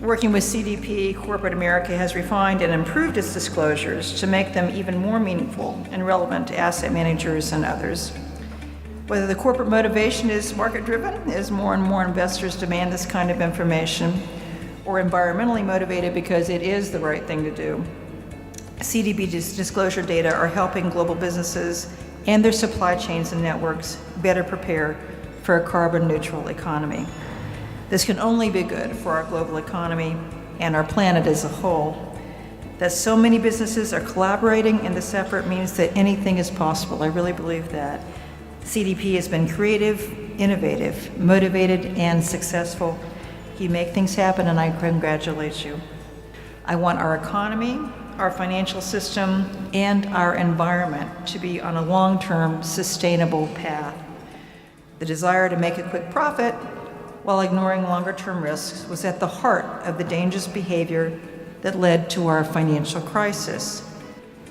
Working with CDP, corporate America has refined and improved its disclosures to make them even more meaningful and relevant to asset managers and others. Whether the corporate motivation is market-driven, as more and more investors demand this kind of information, or environmentally motivated because it is the right thing to do, CDP's disclosure data are helping global businesses and their supply chains and networks better prepare for a carbon-neutral economy. This can only be good for our global economy and our planet as a whole. That so many businesses are collaborating in this effort means that anything is possible. I really believe that. CDP has been creative, innovative, motivated, and successful. You make things happen, and I congratulate you. I want our economy, our financial system, and our environment to be on a long-term, sustainable path. The desire to make a quick profit while ignoring longer-term risks was at the heart of the dangerous behavior that led to our financial crisis.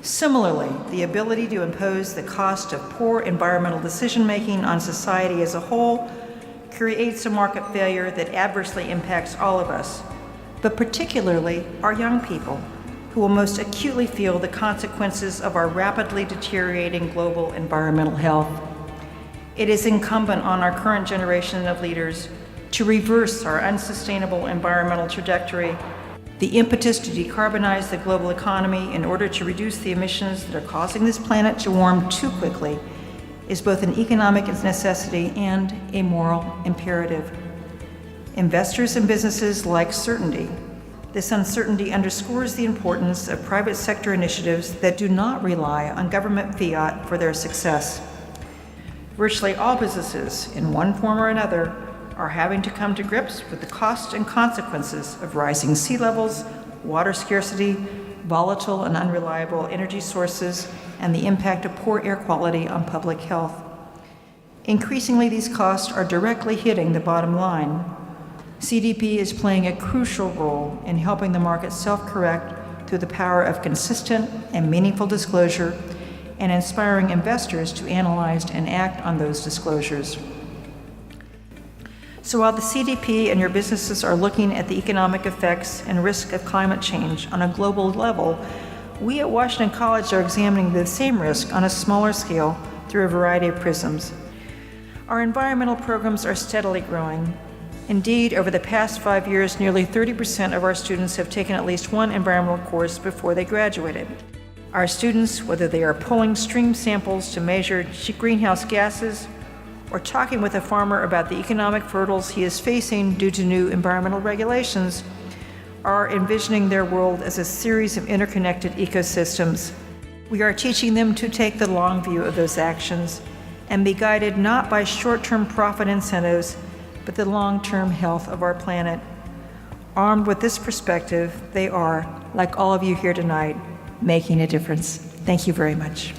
Similarly, the ability to impose the cost of poor environmental decision-making on society as a whole creates a market failure that adversely impacts all of us, but particularly our young people, who will most acutely feel the consequences of our rapidly deteriorating global environmental health. It is incumbent on our current generation of leaders to reverse our unsustainable environmental trajectory. The impetus to decarbonize the global economy in order to reduce the emissions that are causing this planet to warm too quickly is both an economic necessity and a moral imperative. Investors and businesses like certainty. This uncertainty underscores the importance of private sector initiatives that do not rely on government fiat for their success. Virtually all businesses, in one form or another, are having to come to grips with the cost and consequences of rising sea levels, water scarcity, volatile and unreliable energy sources, and the impact of poor air quality on public health. Increasingly, these costs are directly hitting the bottom line. CDP is playing a crucial role in helping the market self-correct through the power of consistent and meaningful disclosure and inspiring investors to analyze and act on those disclosures. So while the CDP and your businesses are looking at the economic effects and risk of climate change on a global level, we at Washington College are examining the same risk on a smaller scale through a variety of prisms. Our environmental programs are steadily growing. Indeed, over the past 5 years, nearly 30% of our students have taken at least one environmental course before they graduated. Our students, whether they are pulling stream samples to measure greenhouse gases, or talking with a farmer about the economic hurdles he is facing due to new environmental regulations, are envisioning their world as a series of interconnected ecosystems. We are teaching them to take the long view of those actions and be guided not by short-term profit incentives, but the long-term health of our planet. Armed with this perspective, they are, like all of you here tonight, making a difference. Thank you very much.